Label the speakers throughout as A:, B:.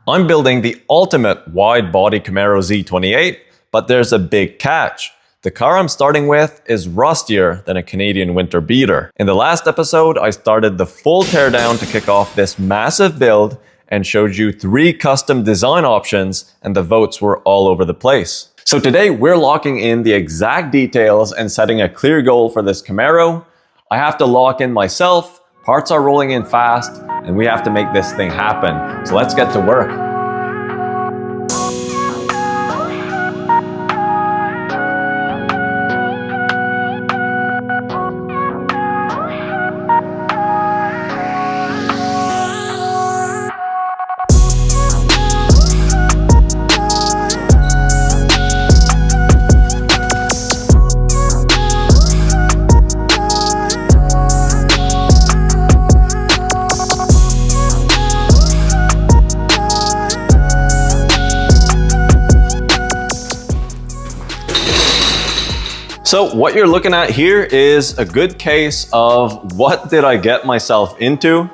A: I'm building the ultimate wide-body Camaro Z28, but there's a big catch. The car I'm starting with is rustier than a Canadian winter beater. In the last episode, I started the full teardown to kick off this massive build and showed you 3 custom design options, and the votes were all over the place. So today we're locking in the exact details and setting a clear goal for this Camaro. I have to lock in myself, parts are rolling in fast, and we have to make this thing happen. So let's get to work. So what you're looking at here is a good case of what did I get myself into.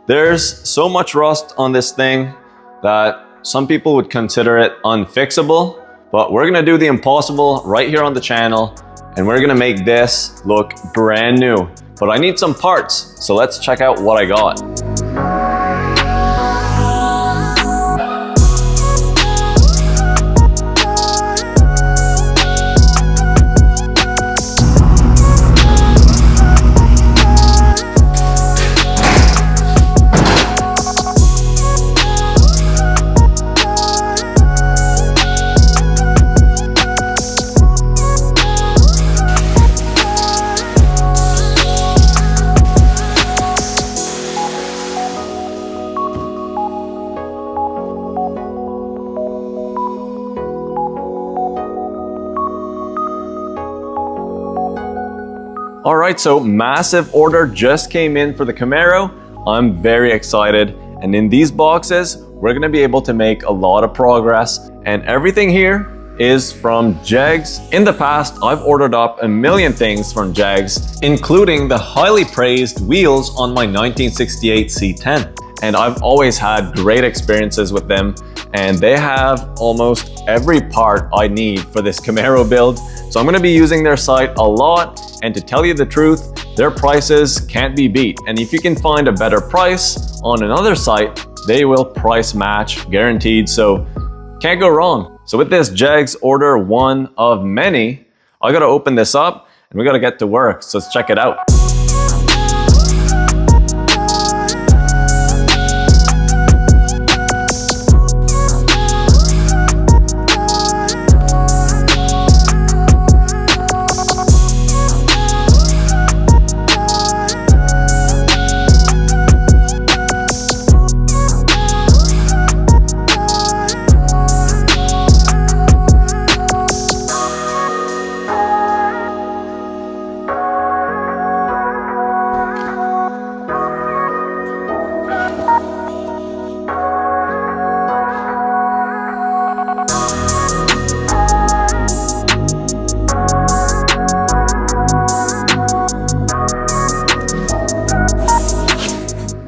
A: There's so much rust on this thing that some people would consider it unfixable, but we're gonna do the impossible right here on the channel and we're gonna make this look brand new. But I need some parts, so let's check out what I got. Alright, so massive order just came in for the Camaro. I'm very excited, and in these boxes we're going to be able to make a lot of progress, and everything here is from JEGS. In the past I've ordered up a million things from JEGS, including the highly praised wheels on my 1968 C10, and I've always had great experiences with them, and they have almost every part I need for this Camaro build. So I'm going to be using their site a lot, and to tell you the truth, their prices can't be beat. And if you can find a better price on another site, they will price match guaranteed, so can't go wrong. So with this JEGS order one of many, I got to open this up and we got to get to work. So let's check it out.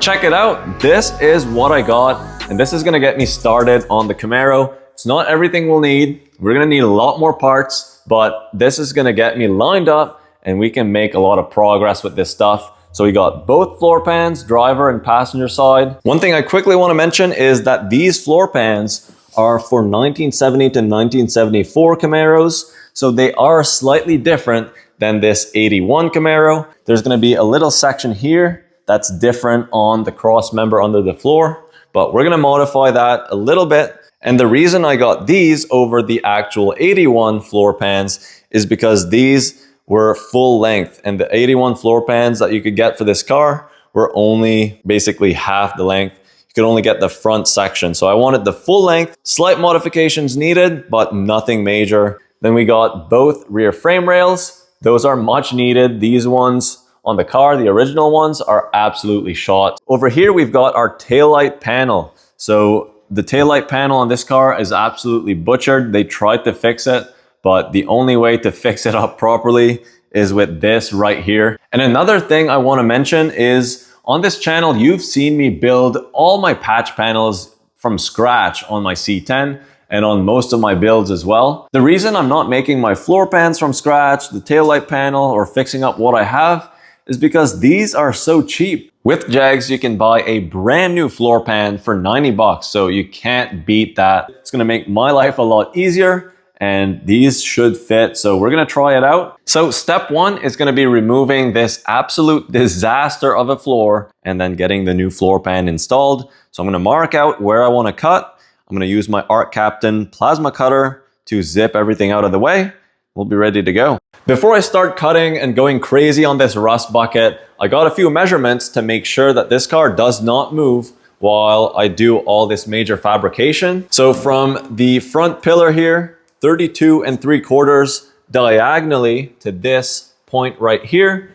A: Check it out, this is what I got, and this is gonna get me started on the Camaro. It's not everything we'll need. We're gonna need a lot more parts, but this is gonna get me lined up and we can make a lot of progress with this stuff. So we got both floor pans, driver and passenger side. One thing I quickly wanna mention is that these floor pans are for 1970 to 1974 Camaros, so they are slightly different than this 81 Camaro. There's gonna be a little section here that's different on the Crossmember under the floor, but we're gonna modify that a little bit. And the reason I got these over the actual 81 floor pans is because these were full length, and the 81 floor pans that you could get for this car were only basically half the length. You could only get the front section. So I wanted the full length, slight modifications needed, but nothing major. Then we got both rear frame rails. Those are much needed. These ones on the car, the original ones, are absolutely shot. Over here, we've got our taillight panel. So the taillight panel on this car is absolutely butchered. They tried to fix it, but the only way to fix it up properly is with this right here. And another thing I want to mention is on this channel, you've seen me build all my patch panels from scratch on my C10 and on most of my builds as well. The reason I'm not making my floor pans from scratch, the taillight panel, or fixing up what I have is because these are so cheap. With JEGS, you can buy a brand new floor pan for 90 bucks, so you can't beat that. It's gonna make my life a lot easier, and these should fit, so we're gonna try it out. So step one is gonna be removing this absolute disaster of a floor and then getting the new floor pan installed. So I'm gonna mark out where I wanna cut. I'm gonna use my Art Captain plasma cutter to zip everything out of the way. We'll be ready to go. Before I start cutting and going crazy on this rust bucket, I got a few measurements to make sure that this car does not move while I do all this major fabrication. So from the front pillar here, 32 3/4 diagonally to this point right here,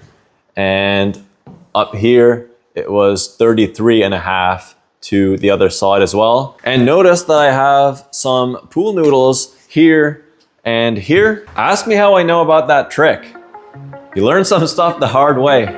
A: and up here it was 33.5 to the other side as well. And notice that I have some pool noodles here and here. Ask me how I know about that trick. You learn some stuff the hard way.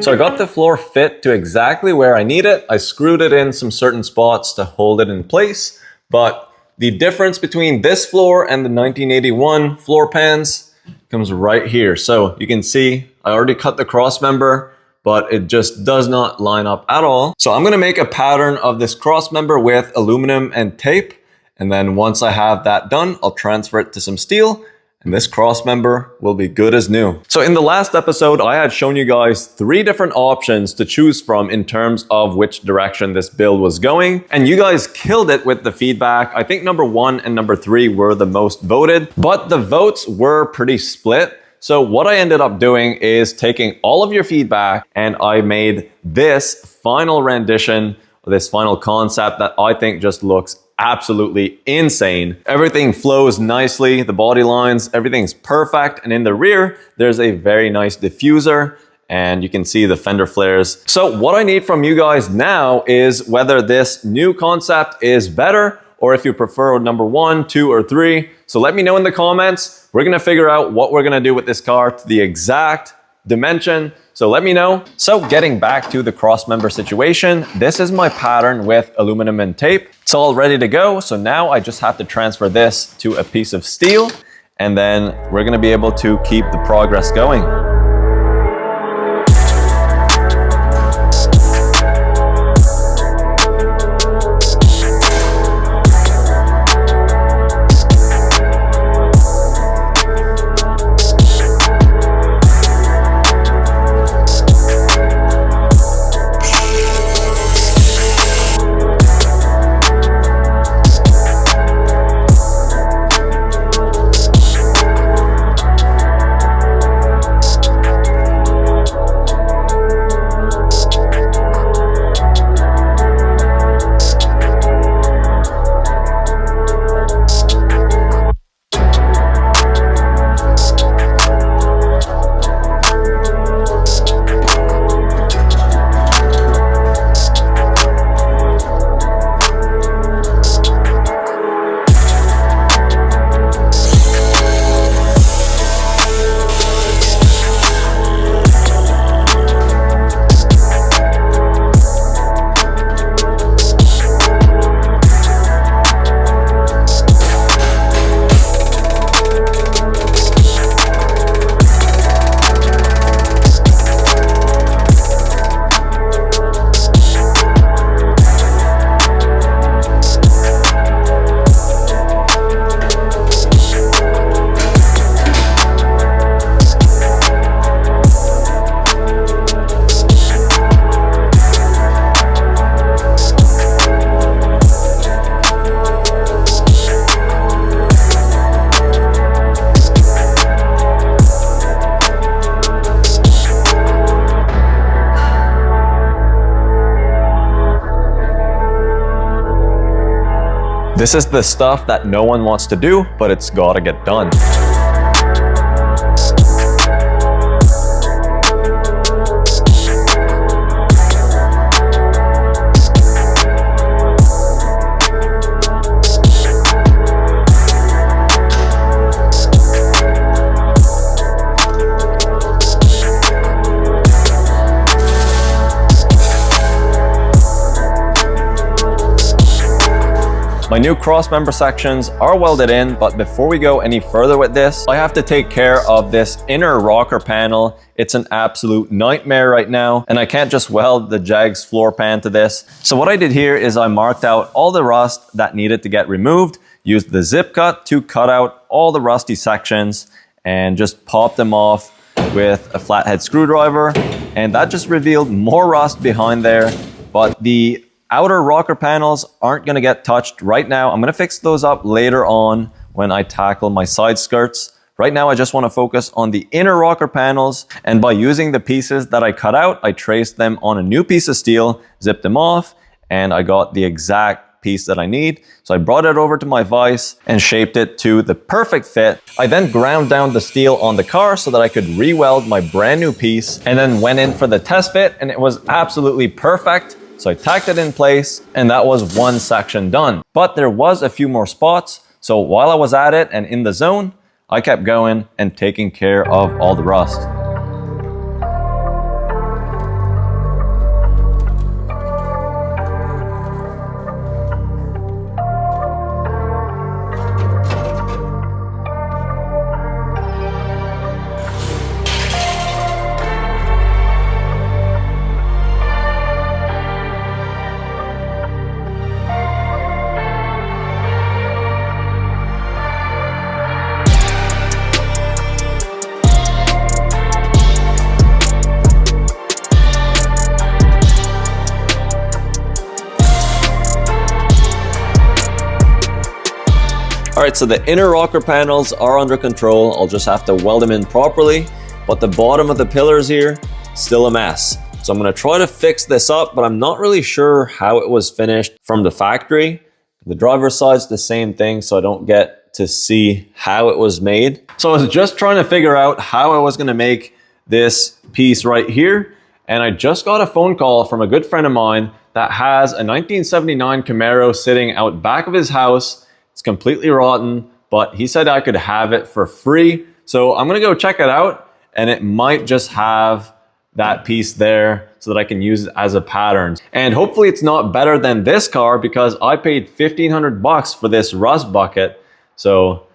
A: So I got the floor fit to exactly where I need it. I screwed it in some certain spots to hold it in place, but the difference between this floor and the 1981 floor pans comes right here. So you can see I already cut the cross member, but it just does not line up at all. So I'm gonna make a pattern of this cross member with aluminum and tape. And then once I have that done, I'll transfer it to some steel, and this cross member will be good as new. So in the last episode, I had shown you guys 3 different options to choose from in terms of which direction this build was going. And you guys killed it with the feedback. I think number 1 and number 3 were the most voted, but the votes were pretty split. So what I ended up doing is taking all of your feedback, and I made this final rendition, this final concept that I think just looks absolutely insane. Everything flows nicely, the body lines, everything's perfect. And in the rear, there's a very nice diffuser, and you can see the fender flares. So what I need from you guys now is whether this new concept is better, or if you prefer number 1, 2, or 3. So let me know in the comments. We're gonna figure out what we're gonna do with this car to the exact dimension. So let me know. So getting back to the cross member situation, this is my pattern with aluminum and tape. It's all ready to go. So now I just have to transfer this to a piece of steel, and then we're gonna be able to keep the progress going. This is the stuff that no one wants to do, but it's gotta get done. My new Crossmember sections are welded in, but before we go any further with this, I have to take care of this inner rocker panel. It's an absolute nightmare right now, and I can't just weld the JEGS floor pan to this. So what I did here is I marked out all the rust that needed to get removed, used the zip cut to cut out all the rusty sections, and just popped them off with a flathead screwdriver, and that just revealed more rust behind there. But the outer rocker panels aren't going to get touched right now. I'm going to fix those up later on when I tackle my side skirts. Right now I just want to focus on the inner rocker panels, and by using the pieces that I cut out, I traced them on a new piece of steel, zipped them off, and I got the exact piece that I need. So I brought it over to my vise and shaped it to the perfect fit. I then ground down the steel on the car so that I could re-weld my brand new piece, and then went in for the test fit, and it was absolutely perfect. So I tacked it in place, and that was one section done. But there was a few more spots. So while I was at it and in the zone, I kept going and taking care of all the rust. Alright, so the inner rocker panels are under control. I'll just have to weld them in properly, but the bottom of the pillars here, still a mess. So I'm going to try to fix this up, but I'm not really sure how it was finished from the factory. The driver's side's the same thing, so I don't get to see how it was made. So I was just trying to figure out how I was going to make this piece right here, and I just got a phone call from a good friend of mine that has a 1979 Camaro sitting out back of his house. It's completely rotten, but he said I could have it for free. So I'm gonna go check it out, and it might just have that piece there so that I can use it as a pattern. And hopefully it's not better than this car, because I paid 1,500 bucks for this rust bucket. So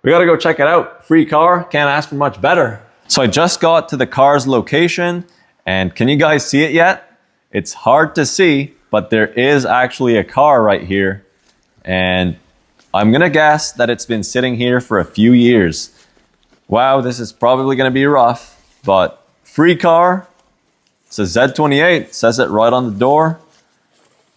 A: we gotta go check it out. Free car, can't ask for much better. So I just got to the car's location, and can you guys see it yet? It's hard to see, but there is actually a car right here. And I'm gonna guess that it's been sitting here for a few years. Wow, this is probably gonna be rough, but free car. It's a Z28, says it right on the door.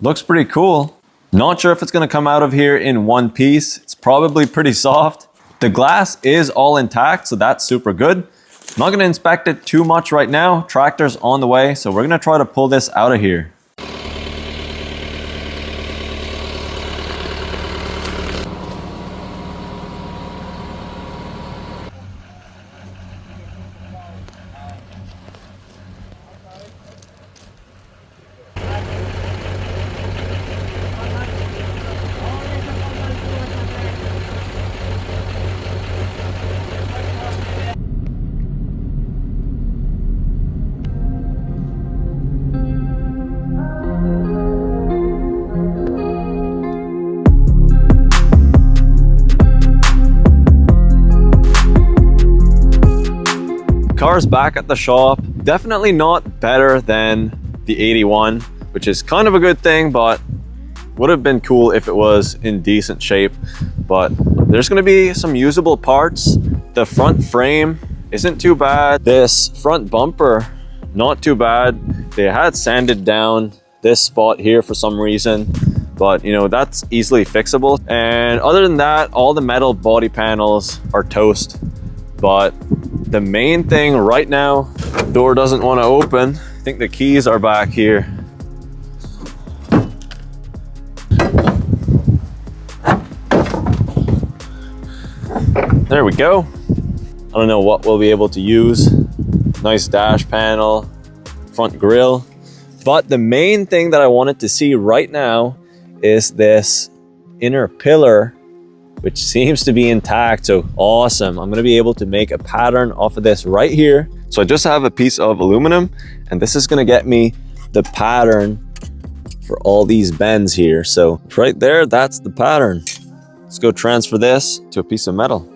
A: Looks pretty cool. Not sure if it's gonna come out of here in one piece. It's probably pretty soft. The glass is all intact, so that's super good. I'm not gonna inspect it too much right now. Tractor's on the way, so we're gonna try to pull this out of here. Car's back at the shop. Definitely not better than the 81, which is kind of a good thing, but would have been cool if it was in decent shape. But there's going to be some usable parts. The front frame isn't too bad. This front bumper, not too bad. They had sanded down this spot here for some reason, but you know, that's easily fixable. And other than that, all the metal body panels are toast. But the main thing right now, door doesn't want to open. I think the keys are back here. There we go. I don't know what we'll be able to use. Nice dash panel, front grille. But the main thing that I wanted to see right now is this inner pillar, which seems to be intact. So awesome. I'm gonna be able to make a pattern off of this right here. So I just have a piece of aluminum, and this is gonna get me the pattern for all these bends here. So right there, that's the pattern. Let's go transfer this to a piece of metal.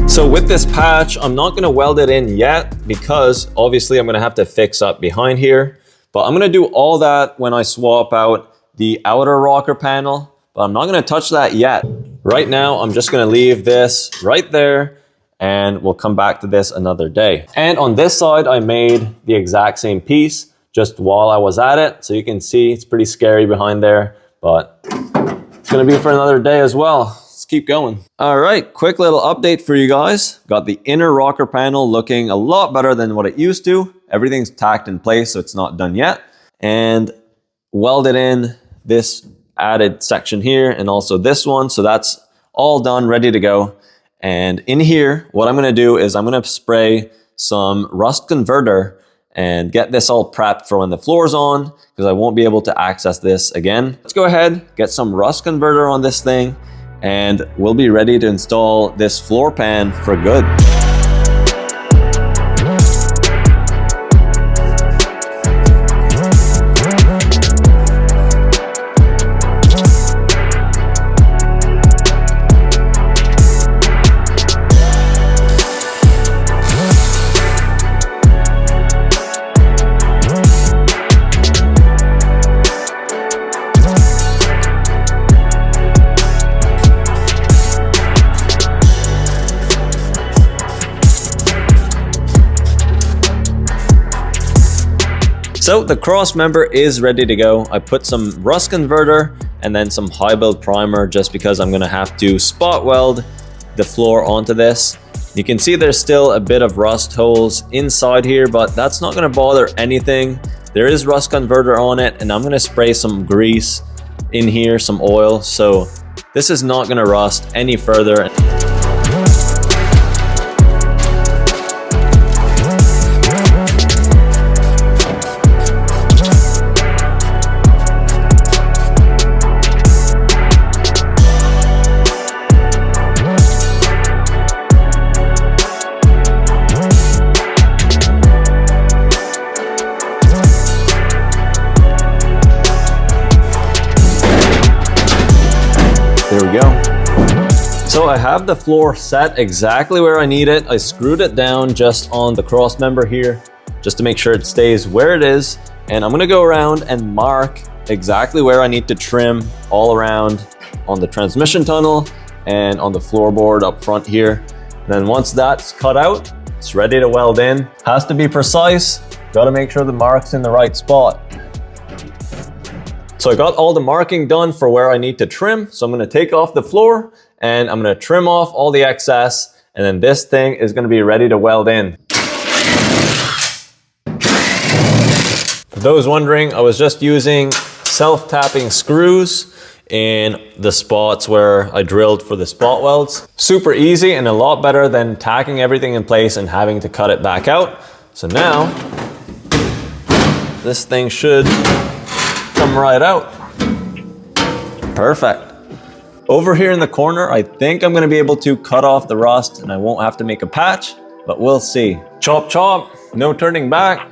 A: So with this patch, I'm not gonna weld it in yet because obviously I'm gonna have to fix up behind here, but I'm gonna do all that when I swap out the outer rocker panel, but I'm not gonna touch that yet. Right now, I'm just gonna leave this right there and we'll come back to this another day. And on this side, I made the exact same piece just while I was at it. So you can see it's pretty scary behind there, but it's gonna be for another day as well. Let's keep going. All right, quick little update for you guys. Got the inner rocker panel looking a lot better than what it used to. Everything's tacked in place, so it's not done yet. And welded in this added section here and also this one. So that's all done, ready to go. And in here, what I'm gonna do is I'm gonna spray some rust converter and get this all prepped for when the floor's on, because I won't be able to access this again. Let's go ahead, get some rust converter on this thing, and we'll be ready to install this floor pan for good. So the Crossmember is ready to go. I put some rust converter and then some high build primer just because I'm gonna have to spot weld the floor onto this. You can see there's still a bit of rust holes inside here, but that's not gonna bother anything. There is rust converter on it, and I'm gonna spray some grease in here, some oil, so this is not gonna rust any further. There we go. So I have the floor set exactly where I need it. I screwed it down just on the Crossmember here, just to make sure it stays where it is. And I'm gonna go around and mark exactly where I need to trim all around on the transmission tunnel and on the floorboard up front here. And then once that's cut out, it's ready to weld in. Has to be precise. Gotta make sure the mark's in the right spot. So I got all the marking done for where I need to trim. So I'm gonna take off the floor and I'm gonna trim off all the excess, and then this thing is gonna be ready to weld in. For those wondering, I was just using self-tapping screws in the spots where I drilled for the spot welds. Super easy and a lot better than tacking everything in place and having to cut it back out. So now, this thing should come right out. Perfect. Over here in the corner, I think I'm gonna be able to cut off the rust and I won't have to make a patch, but we'll see. Chop chop, no turning back.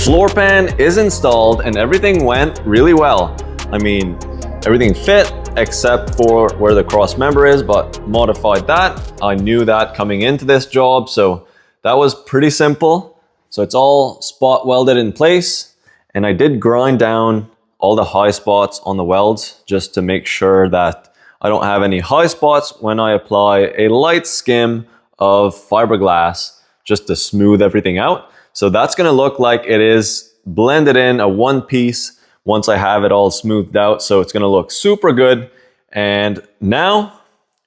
A: floor pan is installed and everything went really well. I mean, everything fit except for where the cross member is, but modified that. I knew that coming into this job, so that was pretty simple. So it's all spot welded in place, and I did grind down all the high spots on the welds just to make sure that I don't have any high spots when I apply a light skim of fiberglass just to smooth everything out. So that's gonna look like it is blended in a one piece once I have it all smoothed out. So it's gonna look super good. And now,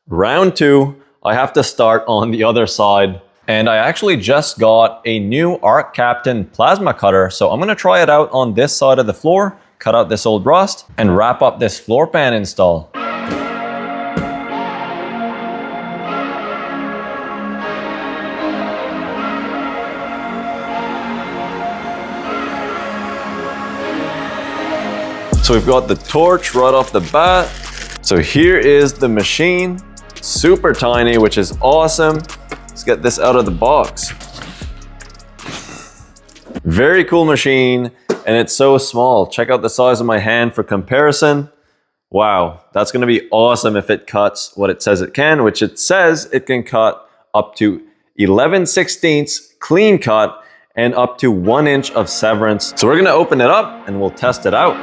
A: round two, I have to start on the other side. And I actually just got a new Arc Captain plasma cutter. So I'm gonna try it out on this side of the floor, cut out this old rust, and wrap up this floor pan install. So we've got the torch right off the bat. So here is the machine, super tiny, which is awesome. Let's get this out of the box. Very cool machine, and it's so small. Check out the size of my hand for comparison. Wow, that's gonna be awesome if it cuts what it says it can, which it says it can cut up to 11/16 clean cut and up to 1 inch of severance. So we're gonna open it up and we'll test it out.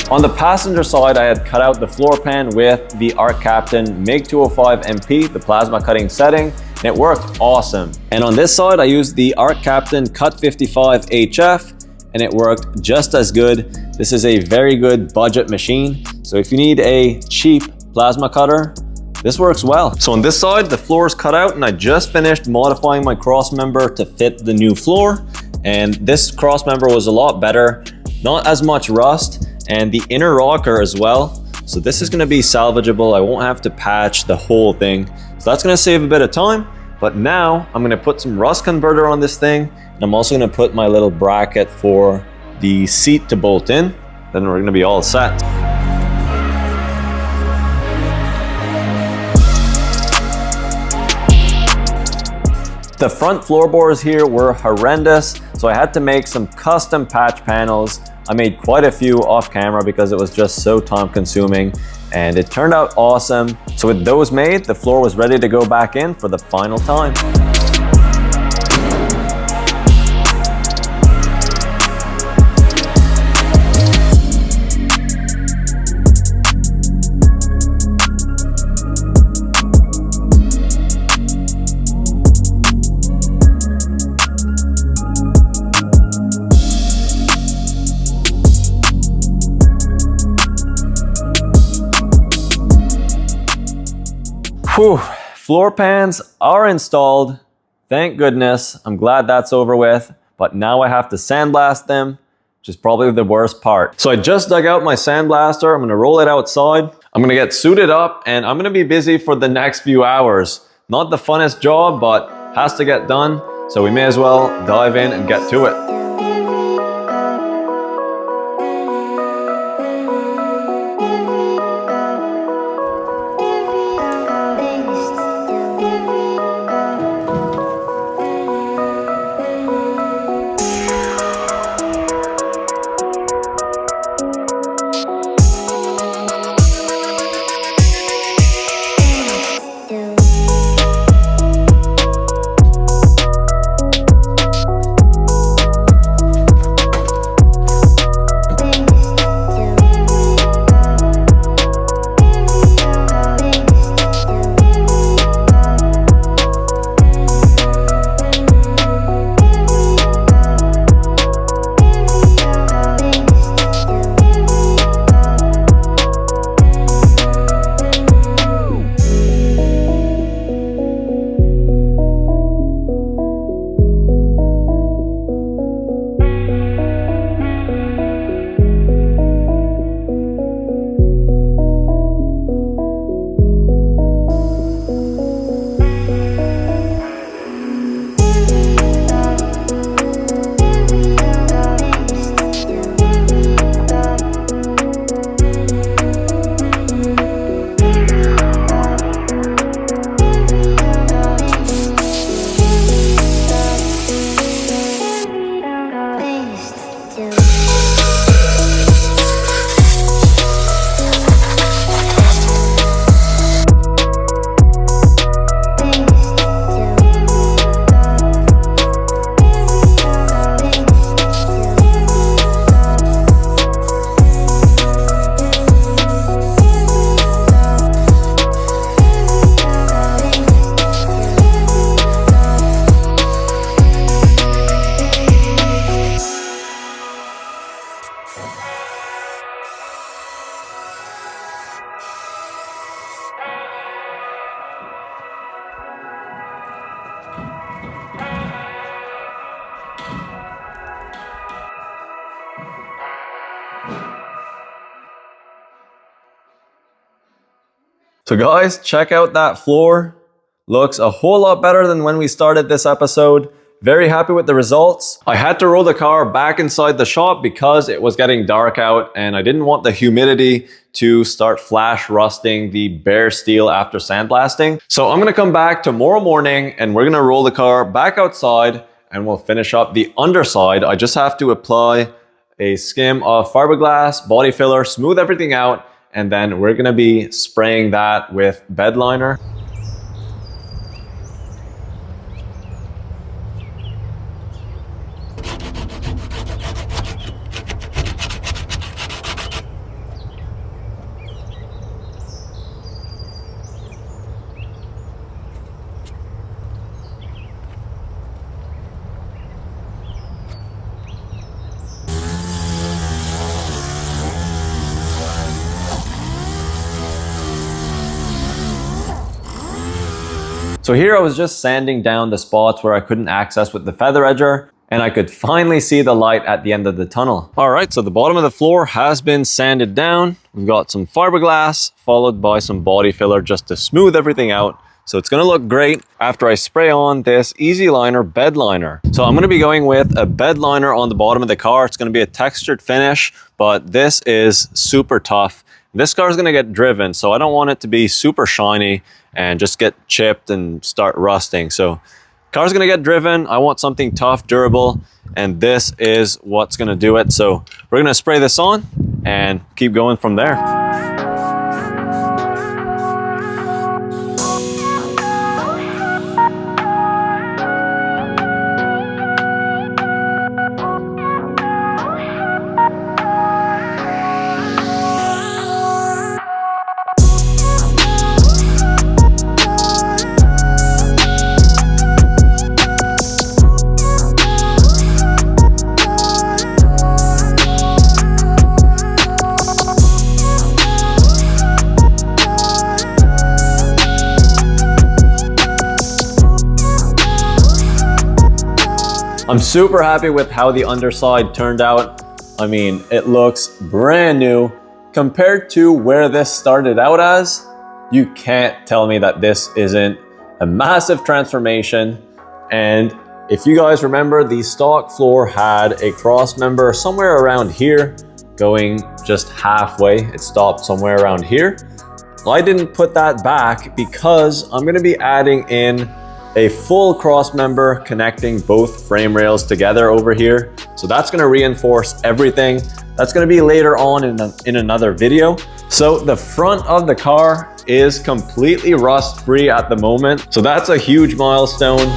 A: On the passenger side, I had cut out the floor pan with the Arc Captain MIG 205 MP, the plasma cutting setting, and it worked awesome. And on this side, I used the Arc Captain Cut 55 HF, and it worked just as good. This is a very good budget machine. So if you need a cheap plasma cutter, this works well. So on this side, the floor is cut out, and I just finished modifying my cross member to fit the new floor. And this cross member was a lot better, not as much rust, and the inner rocker as well. So this is gonna be salvageable. I won't have to patch the whole thing. So that's gonna save a bit of time. But now I'm gonna put some rust converter on this thing. And I'm also gonna put my little bracket for the seat to bolt in. Then we're gonna be all set. The front floorboards here were horrendous, so I had to make some custom patch panels. I made quite a few off camera because it was just so time consuming, and it turned out awesome. So with those made, the floor was ready to go back in for the final time. Whew, floor pans are installed. Thank goodness. I'm glad that's over with. But now I have to sandblast them, which is probably the worst part. So I just dug out my sandblaster. I'm gonna roll it outside. I'm gonna get suited up, and I'm gonna be busy for the next few hours. Not the funnest job, but has to get done. So we may as well dive in and get to it. So guys, check out that floor. Looks a whole lot better than when we started this episode. Very happy with the results. I had to roll the car back inside the shop because it was getting dark out and I didn't want the humidity to start flash rusting the bare steel after sandblasting. So I'm gonna come back tomorrow morning and we're gonna roll the car back outside and we'll finish up the underside. I just have to apply a skim of fiberglass, body filler, smooth everything out, and then we're gonna be spraying that with bed liner. So here I was just sanding down the spots where I couldn't access with the feather edger, and I could finally see the light at the end of the tunnel. All right, so the bottom of the floor has been sanded down. We've got some fiberglass followed by some body filler just to smooth everything out. So it's gonna look great after I spray on this Easy Liner bed liner. So I'm gonna be going with a bed liner on the bottom of the car. It's gonna be a textured finish, but this is super tough. This car is gonna get driven, so I don't want it to be super shiny and just get chipped and start rusting. So car's gonna get driven. I want something tough, durable, and this is what's gonna do it. So we're gonna spray this on and keep going from there. I'm super happy with how the underside turned out. I mean, it looks brand new. Compared to where this started out as, you can't tell me that this isn't a massive transformation. And if you guys remember, the stock floor had a Crossmember somewhere around here, going just halfway. It stopped somewhere around here. I didn't put that back because I'm gonna be adding in a full Crossmember connecting both frame rails together over here. So that's gonna reinforce everything. That's gonna be later on in another video. So the front of the car is completely rust free at the moment. So that's a huge milestone.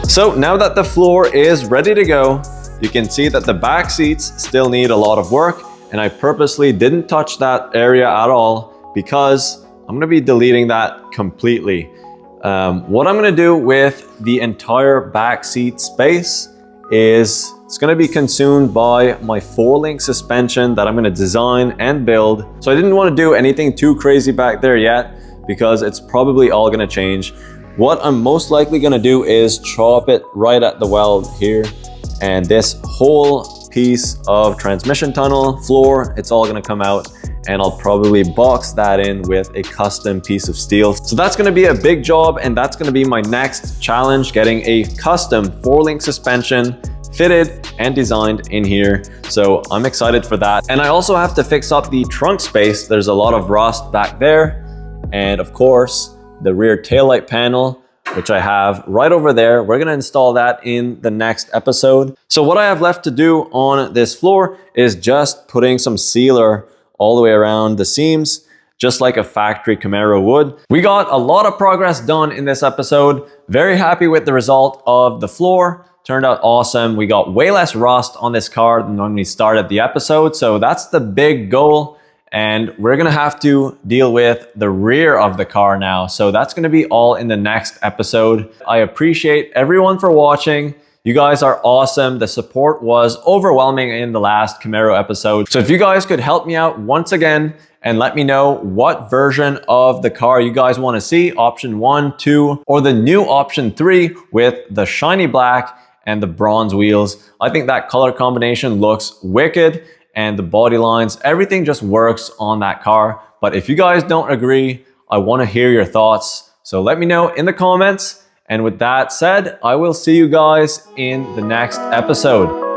A: So now that the floor is ready to go, you can see that the back seats still need a lot of work. And I purposely didn't touch that area at all because I'm gonna be deleting that completely. What I'm gonna do with the entire back seat space is it's gonna be consumed by my 4-link suspension that I'm gonna design and build. So I didn't wanna do anything too crazy back there yet because it's probably all gonna change. What I'm most likely gonna do is chop it right at the weld here, and this whole piece of transmission tunnel floor, it's all gonna come out, and I'll probably box that in with a custom piece of steel. So that's gonna be a big job, and that's gonna be my next challenge, getting a custom 4-link suspension fitted and designed in here. So I'm excited for that. And I also have to fix up the trunk space. There's a lot of rust back there. And of course, the rear taillight panel, which I have right over there. We're gonna install that in the next episode. So what I have left to do on this floor is just putting some sealer all the way around the seams, just like a factory Camaro would. We got a lot of progress done in this episode. Very happy with the result of the floor. Turned out awesome. We got way less rust on this car than when we started the episode. So that's the big goal. And we're gonna have to deal with the rear of the car now. So that's gonna be all in the next episode. I appreciate everyone for watching. You guys are awesome. The support was overwhelming in the last Camaro episode. So if you guys could help me out once again and let me know what version of the car you guys wanna see, option 1, 2, or the new option 3 with the shiny black and the bronze wheels. I think that color combination looks wicked, and the body lines, everything just works on that car. But if you guys don't agree, I want to hear your thoughts. So let me know in the comments. And with that said, I will see you guys in the next episode.